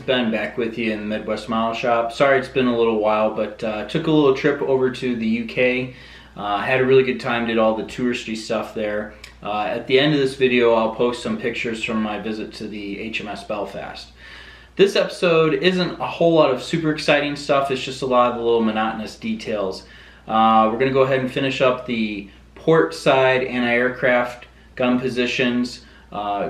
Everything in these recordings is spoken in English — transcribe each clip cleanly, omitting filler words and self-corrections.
Ben back with you in the Midwest Model Shop. Sorry it's been a little while, but took a little trip over to the UK. Had a really good time, did all the touristy stuff there. At the end of this video, I'll post some pictures from my visit to the HMS Belfast. This episode isn't a whole lot of super exciting stuff, it's just a lot of the little monotonous details. We're going to go ahead and finish up the port side anti-aircraft gun positions.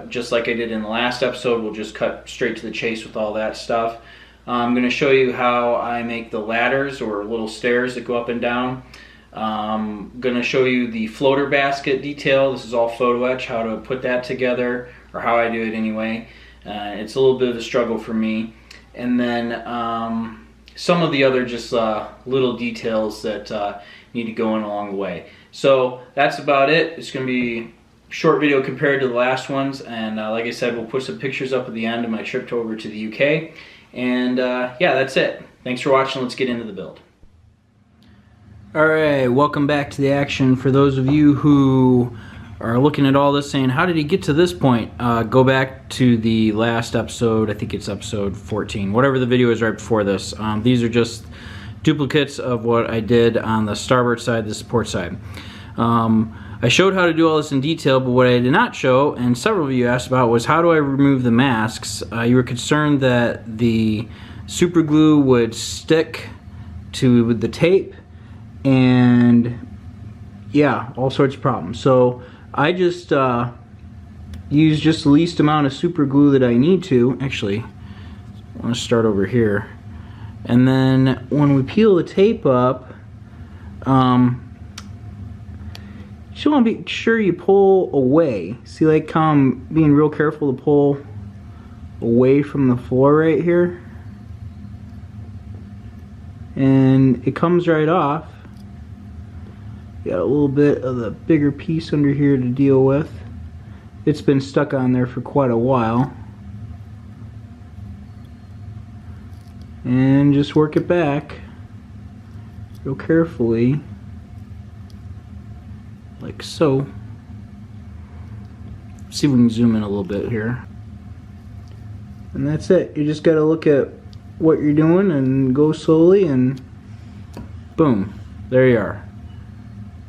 Just like I did in the last episode, we'll just cut straight to the chase with all that stuff. I'm going to show you how I make the ladders or little stairs that go up and down. I'm going to show you the floater basket detail. This is all photo etch, how to put that together, or how I do it anyway. It's a little bit of a struggle for me. And then some of the other just little details that need to go in along the way. So that's about it. It's going to be short video compared to the last ones, and like I said, we'll put some pictures up at the end of my trip over to the UK, and yeah, that's it. Thanks for watching. Let's get into the build. Alright, welcome back to the action. For those of you who are looking at all this saying, how did he get to this point? Go back to the last episode. I think it's episode 14, whatever the video is right before this. These are just duplicates of what I did on the starboard side, the support side. I showed how to do all this in detail, but what I did not show, and several of you asked about, was how do I remove the masks? You were concerned that the super glue would stick to the tape, and yeah, all sorts of problems. So I just use just the least amount of super glue that I need to. Actually, I want to start over here. And then when we peel the tape up, you just want to be sure you pull away. See, like how I'm being real careful to pull away from the floor right here. And it comes right off. Got a little bit of the bigger piece under here to deal with. It's been stuck on there for quite a while. And just work it back real carefully. Like so. See if we can zoom in a little bit here. And that's it. You just got to look at what you're doing and go slowly, and boom, there you are.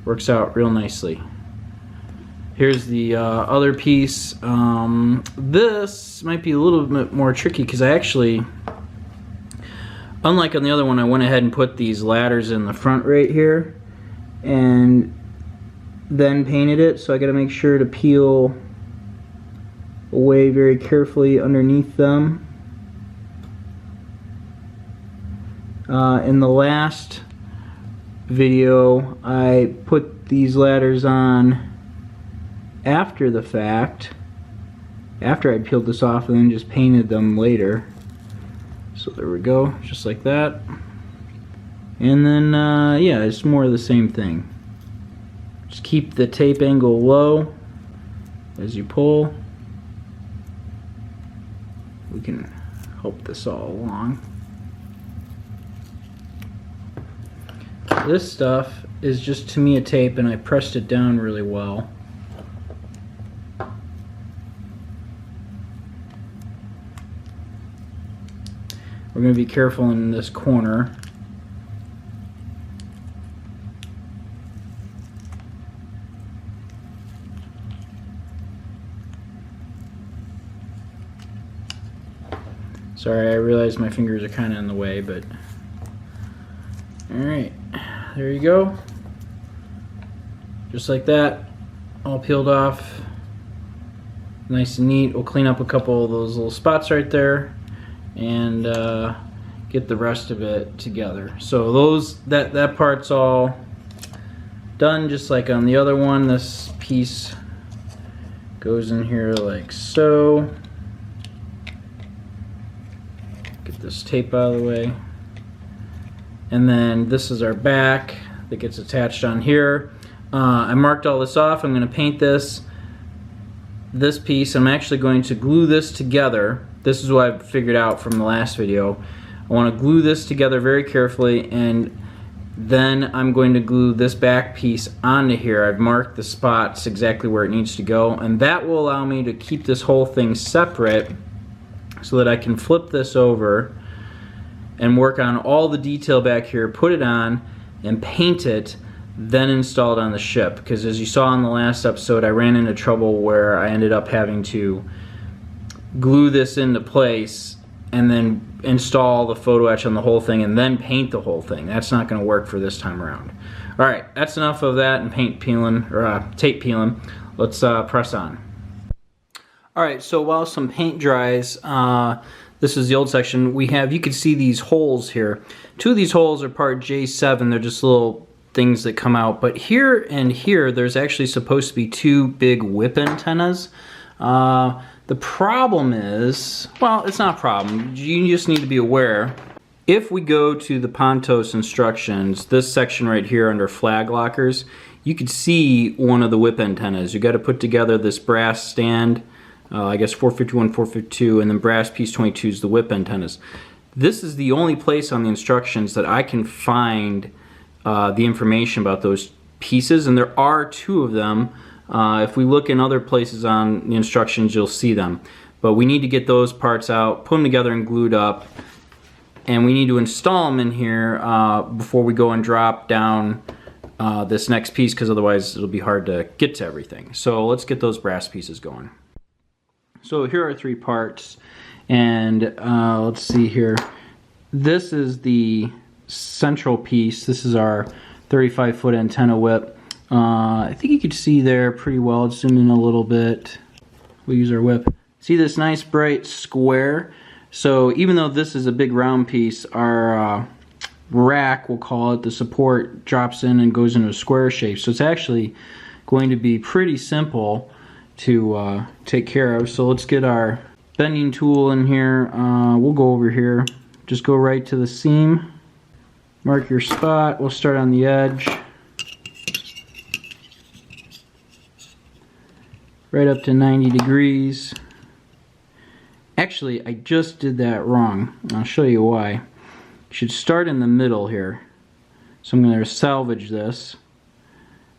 Works out real nicely. Here's the other piece. This might be a little bit more tricky because I actually, unlike on the other one, I went ahead and put these ladders in the front right here and then painted it, so I got to make sure to peel away very carefully underneath them. In the last video, I put these ladders on after the fact, after I peeled this off, and then just painted them later. So there we go, just like that. And then yeah, it's more of the same thing. Just keep the tape angle low as you pull. We can help this all along. This stuff is just, to me, a tape, and I pressed it down really well. We're going to be careful in this corner. Sorry, I realize my fingers are kind of in the way, but alright, there you go. Just like that, all peeled off. Nice and neat. We'll clean up a couple of those little spots right there and get the rest of it together. So that part's all done, just like on the other one. This piece goes in here like so. Get this tape out of the way. And then this is our back that gets attached on here. I marked all this off. I'm going to paint this piece. I'm actually going to glue this together. This is what I figured out from the last video. I want to glue this together very carefully, and then I'm going to glue this back piece onto here. I've marked the spots exactly where it needs to go, and that will allow me to keep this whole thing separate so that I can flip this over and work on all the detail back here, put it on and paint it, then install it on the ship. Because as you saw in the last episode, I ran into trouble where I ended up having to glue this into place and then install the photo etch on the whole thing and then paint the whole thing. That's not going to work for this time around. Alright, that's enough of that and paint peeling, or tape peeling. Let's press on. Alright, so while some paint dries, this is the old section, we have, you can see these holes here. Two of these holes are part J7, they're just little things that come out, but here and here there's actually supposed to be two big whip antennas. The problem is, well, it's not a problem, you just need to be aware. If we go to the Pontos instructions, this section right here under flag lockers, you can see one of the whip antennas. You got to put together this brass stand, I guess 451, 452, and then brass piece 22 is the whip antennas. This is the only place on the instructions that I can find the information about those pieces, and there are two of them. If we look in other places on the instructions, you'll see them. But we need to get those parts out, put them together and glued up, and we need to install them in here before we go and drop down this next piece, because otherwise it'll be hard to get to everything. So let's get those brass pieces going. So here are three parts, and let's see here. This is the central piece. This is our 35-foot antenna whip. I think you could see there pretty well. Let's zoom in a little bit. We'll use our whip. See this nice bright square? So even though this is a big round piece, our rack, we'll call it, the support drops in and goes into a square shape. So it's actually going to be pretty simple to take care of. So let's get our bending tool in here. We'll go over here. Just go right to the seam. Mark your spot. We'll start on the edge. Right up to 90 degrees. Actually, I just did that wrong. I'll show you why. You should start in the middle here. So I'm going to salvage this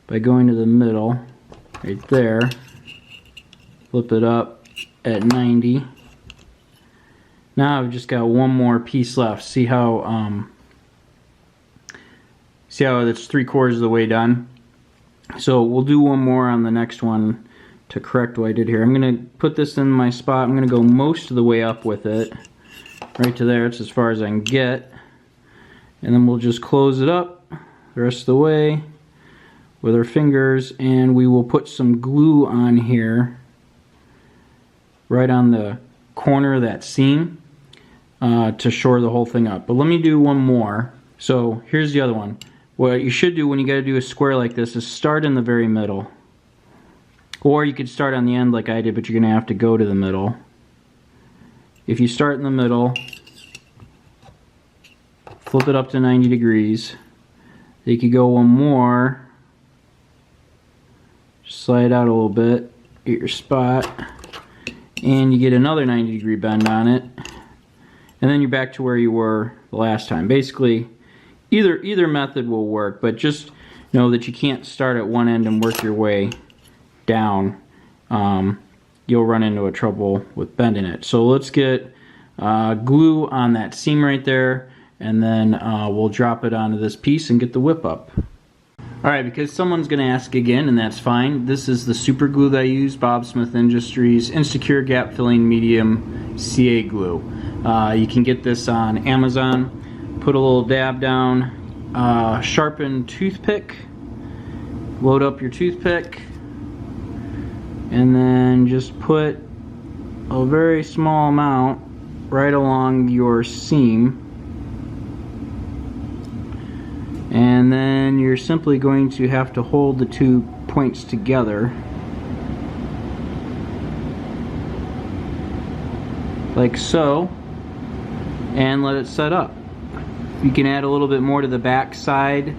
by going to the middle, right there. Flip it up at 90. Now I've just got one more piece left. See how it's 3/4 of the way done? So we'll do one more on the next one to correct what I did here. I'm going to put this in my spot. I'm going to go most of the way up with it. Right to there. It's as far as I can get. And then we'll just close it up the rest of the way with our fingers, and we will put some glue on here right on the corner of that seam to shore the whole thing up. But let me do one more. So here's the other one. What you should do when you got to do a square like this is start in the very middle. Or you could start on the end like I did, but you're going to have to go to the middle. If you start in the middle, flip it up to 90 degrees. You could go one more. Slide out a little bit, get your spot, and you get another 90-degree bend on it. And then you're back to where you were the last time. Basically, either method will work, but just know that you can't start at one end and work your way down. You'll run into a trouble with bending it. So let's get glue on that seam right there, and then we'll drop it onto this piece and get the whip up. Alright, because someone's going to ask again, and that's fine, this is the super glue that I use, Bob Smith Industries Insecure Gap Filling Medium CA glue. You can get this on Amazon. Put a little dab down, sharpened toothpick, load up your toothpick, and then just put a very small amount right along your seam. And then you're simply going to have to hold the 2 points together like so, and let it set up. You can add a little bit more to the back side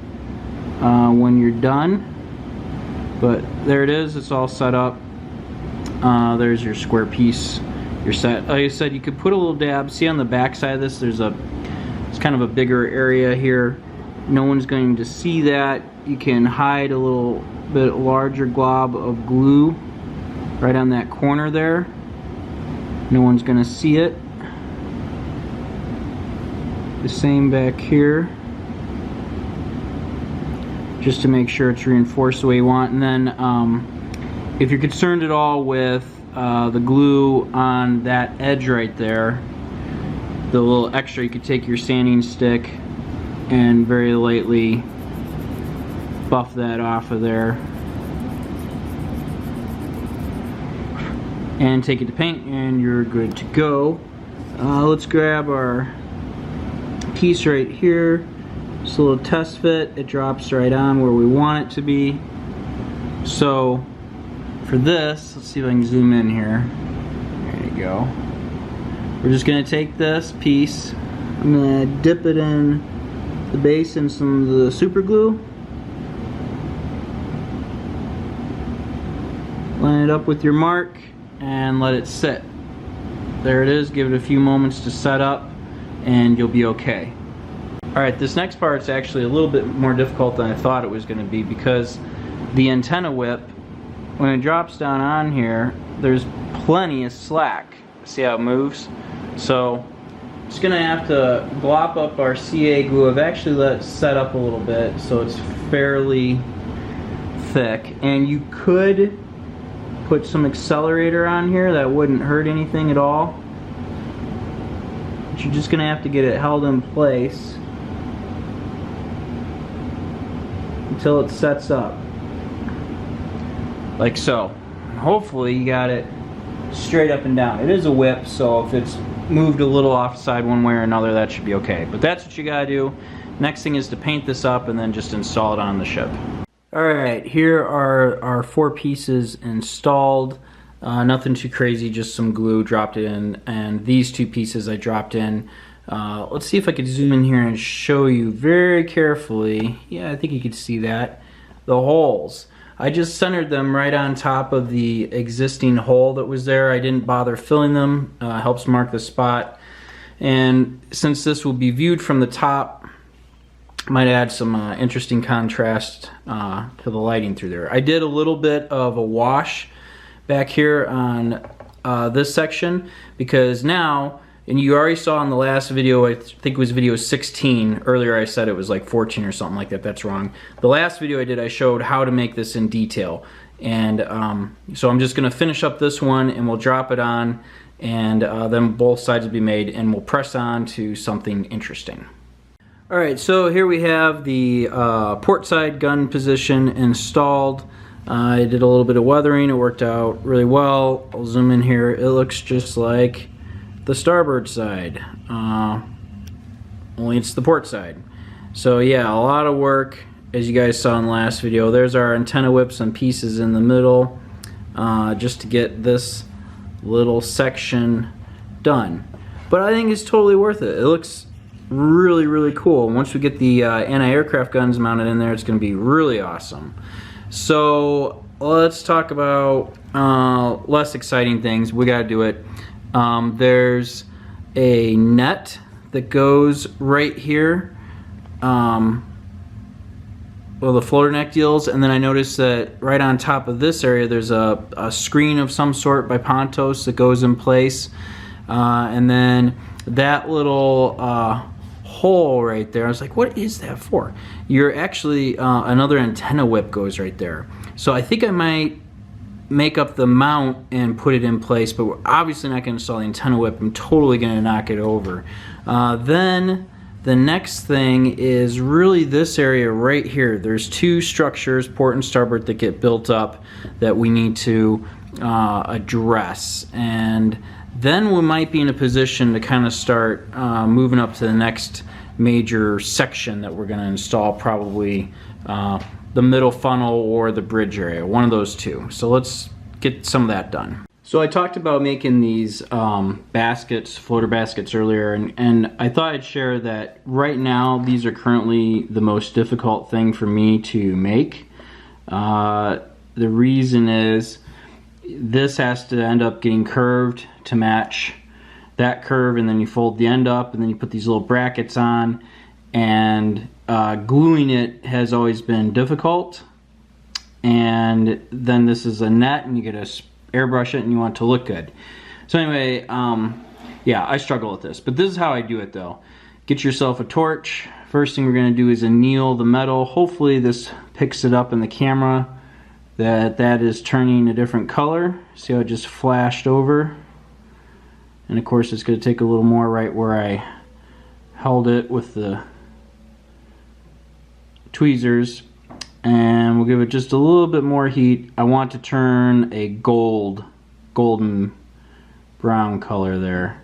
when you're done, but there it is, it's all set up. There's your square piece, you're set. Like I said, you could put a little dab. See on the back side of this, it's kind of a bigger area here. No one's going to see that. You can hide a little bit larger glob of glue right on that corner there. No one's going to see it. the same back here, just to make sure it's reinforced the way you want. And then if you're concerned at all with the glue on that edge right there, the little extra, you could take your sanding stick and very lightly buff that off of there and take it to paint, and you're good to go. Let's grab our piece right here. Just a little test fit. It drops right on where we want it to be. So for this, let's see if I can zoom in here. There you go. We're just gonna take this piece, I'm gonna dip it in the base in some of the super glue, line it up with your mark, and let it sit. There it is. Give it a few moments to set up and you'll be okay. Alright, this next part's actually a little bit more difficult than I thought it was going to be, because the antenna whip, when it drops down on here, there's plenty of slack. See how it moves? So just going to have to glop up our CA glue. I've actually let it set up a little bit so it's fairly thick, and you could put some accelerator on here. That wouldn't hurt anything at all. But you're just gonna have to get it held in place until it sets up, like so. Hopefully you got it straight up and down. It is a whip, so if it's moved a little offside one way or another, that should be okay. But that's what you gotta do. Next thing is to paint this up and then just install it on the ship. Alright, here are our 4 pieces installed. Nothing too crazy, just some glue dropped in, and these 2 pieces I dropped in. Let's see if I could zoom in here and show you very carefully. Yeah, I think you could see that. The holes. I just centered them right on top of the existing hole that was there. I didn't bother filling them. Helps mark the spot. And since this will be viewed from the top, might add some interesting contrast to the lighting through there. I did a little bit of a wash back here on this section, because now, and you already saw in the last video, I think it was video 16, earlier I said it was like 14 or something like that. That's wrong. The last video I did, I showed how to make this in detail, and so I'm just going to finish up this one and we'll drop it on, and then both sides will be made, and we'll press on to something interesting. Alright, so here we have the port side gun position installed. I did a little bit of weathering. It worked out really well. I'll zoom in here. It looks just like the starboard side, only it's the port side. So yeah, a lot of work, as you guys saw in the last video. There's our antenna whips and pieces in the middle, just to get this little section done. But I think it's totally worth it. It looks really, really cool. Once we get the anti-aircraft guns mounted in there, it's going to be really awesome. So let's talk about less exciting things. We got to do it. There's a net that goes right here, well, the floater neck deals, and then I noticed that right on top of this area there's a screen of some sort by Pontos that goes in place, and then that little hole right there, I was like, what is that for? You're actually, another antenna whip goes right there. So I think I might make up the mount and put it in place, but we're obviously not going to install the antenna whip. I'm totally going to knock it over. Then the next thing is really this area right here. There's 2 structures, port and starboard, that get built up that we need to address, and then we might be in a position to kind of start moving up to the next major section that we're going to install, probably the middle funnel or the bridge area, one of those 2. So let's get some of that done. So I talked about making these baskets, floater baskets earlier, and I thought I'd share that right now these are currently the most difficult thing for me to make. The reason is this has to end up getting curved to match that curve, and then you fold the end up, and then you put these little brackets on, and gluing it has always been difficult. And then this is a net, and you get to airbrush it, and you want it to look good. So anyway, yeah, I struggle with this, but this is how I do it though. Get yourself a torch. First thing we're going to do is anneal the metal. Hopefully this picks it up in the camera that is turning a different color. See how it just flashed over? And of course it's going to take a little more right where I held it with the tweezers. And we'll give it just a little bit more heat. I want to turn a golden brown color there.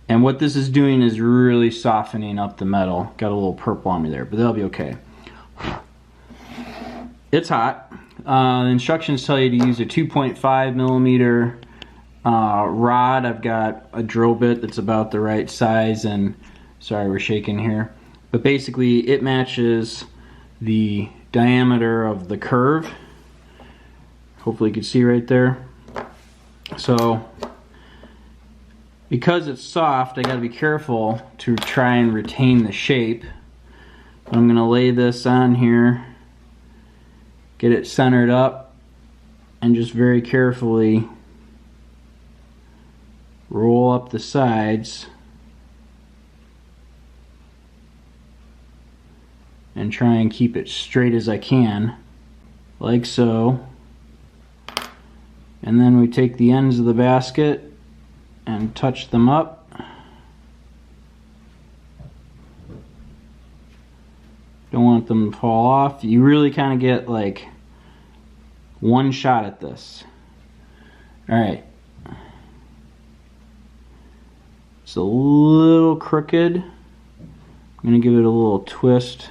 And what this is doing is really softening up the metal. Got a little purple on me there, but that'll be okay. It's hot. The instructions tell you to use a 2.5 millimeter rod. I've got a drill bit that's about the right size, and sorry we're shaking here. But basically it matches the diameter of the curve. Hopefully you can see right there. So because it's soft, I got to be careful to try and retain the shape. I'm going to lay this on here, get it centered up, and just very carefully roll up the sides and try and keep it straight as I can, like so. And then we take the ends of the basket and touch them up. Don't want them to fall off. You really kind of get like one shot at this. Alright. It's a little crooked. I'm going to give it a little twist.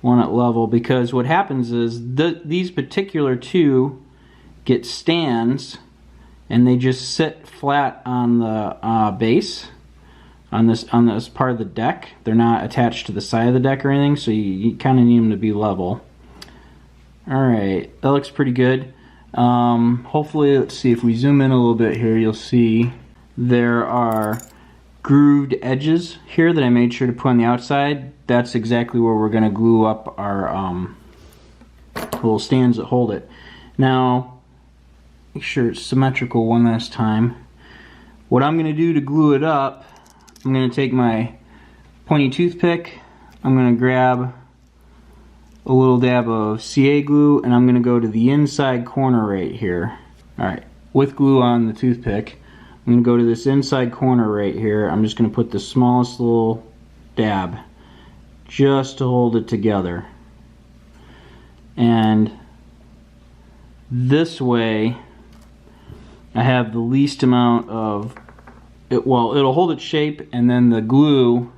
Want it level, because what happens is these particular two get stands and they just sit flat on the base on this part of the deck. They're not attached to the side of the deck or anything, so you kind of need them to be level. Alright, that looks pretty good. Hopefully, let's see, if we zoom in a little bit here, you'll see there are grooved edges here that I made sure to put on the outside. That's exactly where we're going to glue up our little stands that hold it. Now, make sure it's symmetrical one last time. What I'm going to do to glue it up, I'm going to take my pointy toothpick, I'm going to grab a little dab of CA glue, and I'm going to go to the inside corner right here. Alright, with glue on the toothpick, I'm going to go to this inside corner right here. I'm just going to put the smallest little dab just to hold it together. And this way I have the least amount of it. Well, it'll hold its shape, and then the glue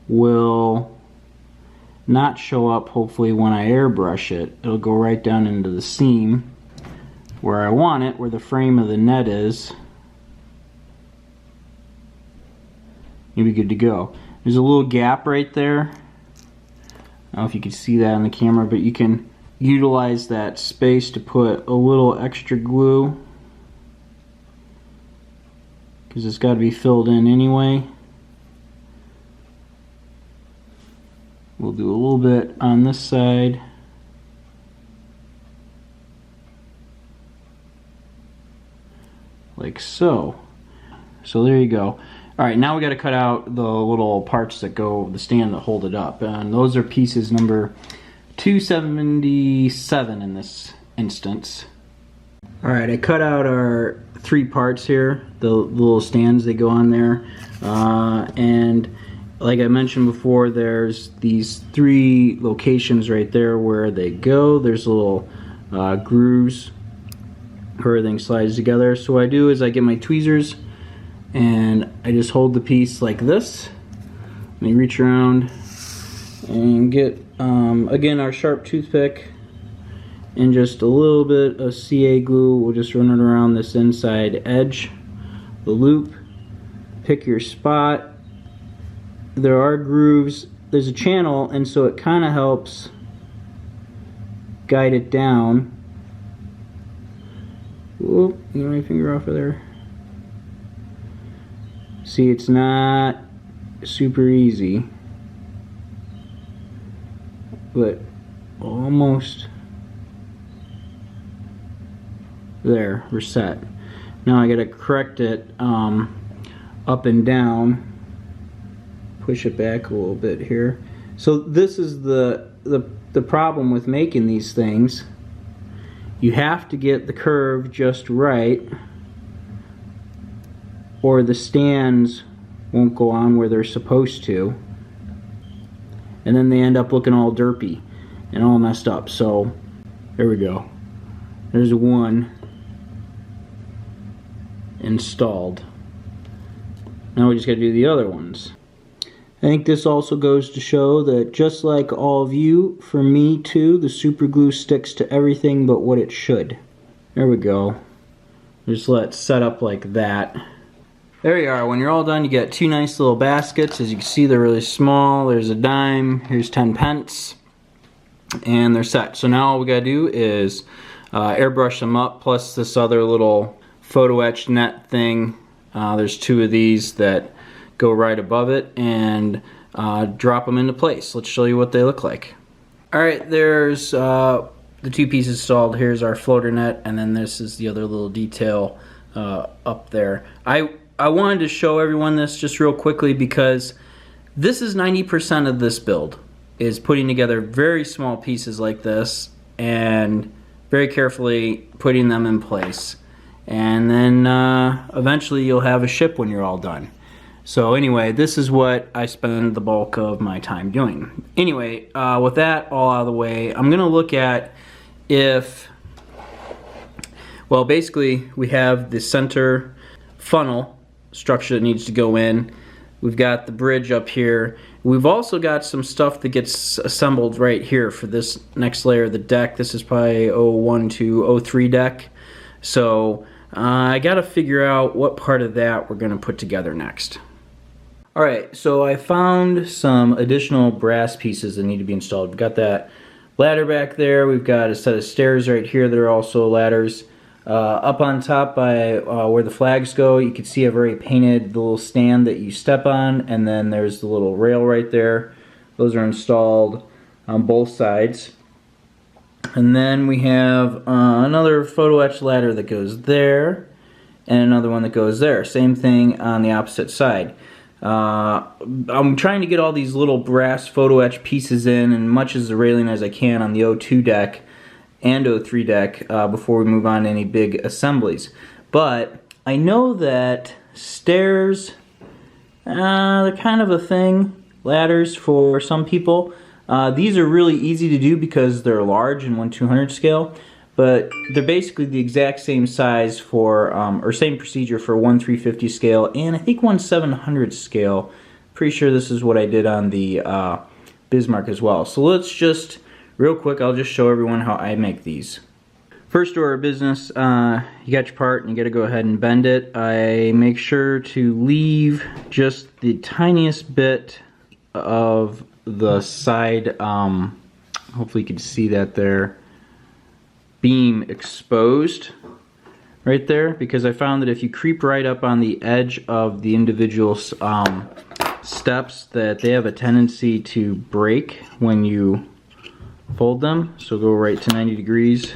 will not show up hopefully when I airbrush it. It'll go right down into the seam where I want it, where the frame of the net is. You'll be good to go. There's a little gap right there. I don't know if you can see that on the camera, but you can utilize that space to put a little extra glue, because it's got to be filled in anyway. We'll do a little bit on this side. Like so. So there you go. Alright, now we got to cut out the little parts that go, the stand that hold it up. And those are pieces number 277 in this instance. Alright, I cut out our 3 parts here, the little stands that go on there. And like I mentioned before, there's these 3 locations right there where they go. There's little grooves where everything slides together. So what I do is I get my tweezers and I just hold the piece like this. Let me reach around and get, again, our sharp toothpick and just a little bit of CA glue. We'll just run it around this inside edge, the loop. Pick your spot. There are grooves. There's a channel, and so it kind of helps guide it down. Whoop, get my finger off of there. See, it's not super easy, but almost there, we're set. Now I gotta correct it a up and down. Push it back a little bit here. So this is the problem with making these things. You have to get the curve just right, or the stands won't go on where they're supposed to, and then they end up looking all derpy and all messed up. So there we go. There's one installed. Now we just got to do the other ones. I think this also goes to show that just like all of you, for me too, the super glue sticks to everything but what it should. There we go. Just let it set up like that. There you are. When you're all done, you get two nice little baskets. As you can see, they're really small. There's a dime, here's 10 pence, and they're set. So now all we gotta do is airbrush them up, plus this other little photo etch net thing. There's two of these that go right above it, and drop them into place. Let's show you what they look like. Alright, there's the two pieces installed. Here's our floater net, and then this is the other little detail up there. I wanted to show everyone this just real quickly because this is 90% of this build, is putting together very small pieces like this and very carefully putting them in place. And then eventually you'll have a ship when you're all done. So anyway, this is what I spend the bulk of my time doing. Anyway, with that all out of the way, I'm gonna look at if, well, basically we have the center funnel structure that needs to go in. We've got the bridge up here. We've also got some stuff that gets assembled right here for this next layer of the deck. This is probably 01 to 03 deck. So I gotta figure out what part of that we're gonna put together next. Alright, so I found some additional brass pieces that need to be installed. We've got that ladder back there. We've got a set of stairs right here that are also ladders. Up on top by where the flags go, you can see I've already painted the little stand that you step on, and then there's the little rail right there. Those are installed on both sides. And then we have another photo etch ladder that goes there, and another one that goes there. Same thing on the opposite side. I'm trying to get all these little brass photo etch pieces in, and much as the railing as I can on the 02 deck and 03 deck before we move on to any big assemblies. But I know that stairs, they're kind of a thing. Ladders for some people. These are really easy to do because they're large in 1/200 scale, but they're basically the exact same size for, or same procedure for 1/350 scale and I think 1/700 scale. Pretty sure this is what I did on the Bismarck as well. So let's just, real quick, I'll just show everyone how I make these. First order of business, you got your part and you gotta go ahead and bend it. I make sure to leave just the tiniest bit of the side, hopefully you can see that there, beam exposed right there, because I found that if you creep right up on the edge of the individual steps, that they have a tendency to break when you fold them. So go right to 90 degrees.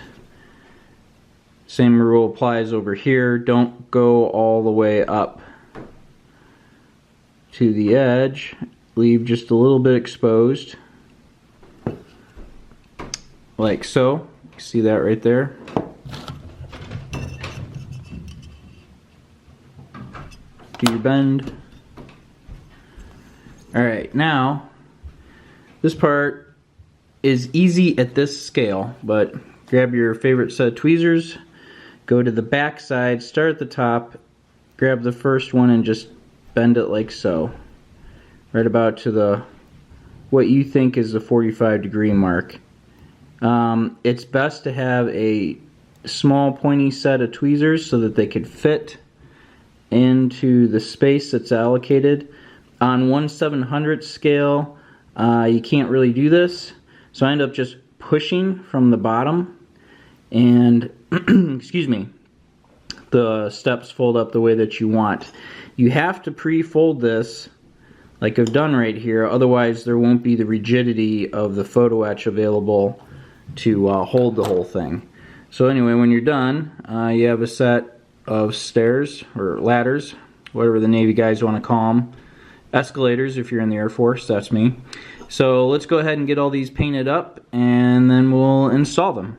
Same rule applies over here. Don't go all the way up to the edge. Leave just a little bit exposed, like so. See that right there? Do your bend. Alright, now this part is easy at this scale, but grab your favorite set of tweezers, go to the back side, start at the top, grab the first one and just bend it like so. Right about to the, what you think is the 45-degree mark. It's best to have a small pointy set of tweezers so that they could fit into the space that's allocated. On 1/700 scale, you can't really do this, so I end up just pushing from the bottom, and excuse me, the steps fold up the way that you want. You have to pre-fold this like I've done right here, otherwise there won't be the rigidity of the photo etch available to hold the whole thing. So anyway, when you're done, you have a set of stairs or ladders whatever the Navy guys want to call them. Escalators if you're in the Air Force, that's me. So let's go ahead and get all these painted up and then we'll install them.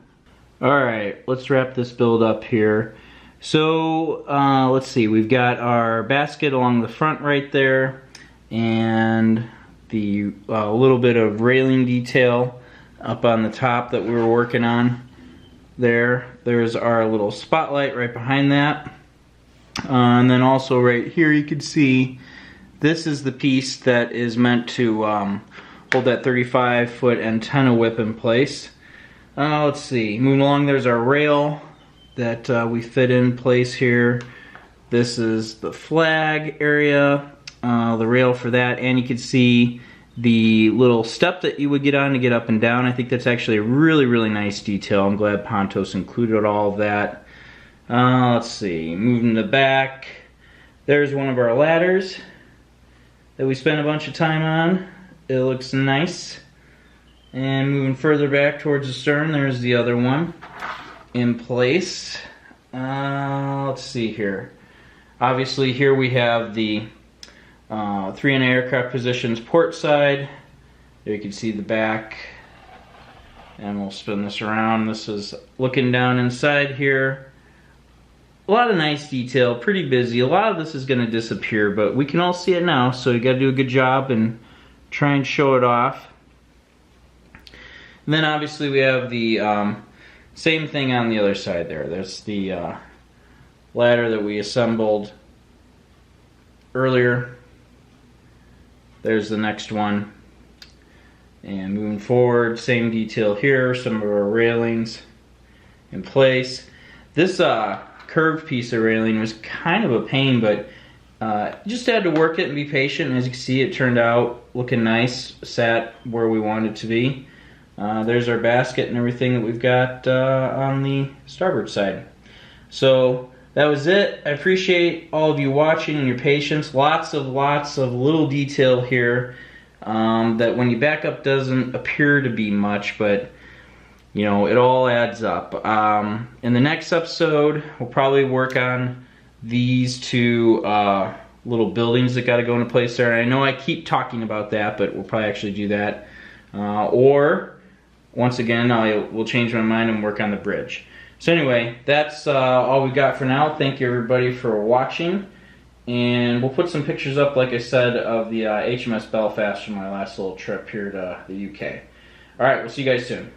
Alright, let's wrap this build up here. So let's see, we've got our basket along the front right there and the little bit of railing detail up on the top that we were working on there. There's our little spotlight right behind that. And then also right here you can see this is the piece that is meant to hold that 35-foot antenna whip in place. Let's see, moving along, there's our rail that we fit in place here. This is the flag area, the rail for that, and you can see the little step that you would get on to get up and down. I think that's actually a really, really nice detail. I'm glad Pontos included all of that. Let's see, moving the back, there's one of our ladders that we spent a bunch of time on. It looks nice. And moving further back towards the stern, there's the other one in place. Let's see here. Obviously here we have the 3 in aircraft positions port side. There you can see the back. And we'll spin this around. This is looking down inside here. A lot of nice detail, pretty busy. A lot of this is going to disappear, but we can all see it now, so you got to do a good job and try and show it off. And then obviously we have the same thing on the other side there. There's the ladder that we assembled earlier. There's the next one. And moving forward, same detail here, some of our railings in place. This curved piece of railing was kind of a pain, but just had to work it and be patient. And as you can see, it turned out looking nice, sat where we wanted it to be. There's our basket and everything that we've got on the starboard side. So that was it. I appreciate all of you watching and your patience. Lots of little detail here that when you back up doesn't appear to be much, but you know, it all adds up. In the next episode, we'll probably work on these two little buildings that got to go into place there. And I know I keep talking about that, but we'll probably actually do that. Or, once again, we'll change my mind and work on the bridge. So anyway, that's all we've got for now. Thank you everybody for watching. And we'll put some pictures up, like I said, of the HMS Belfast from my last little trip here to the UK. Alright, we'll see you guys soon.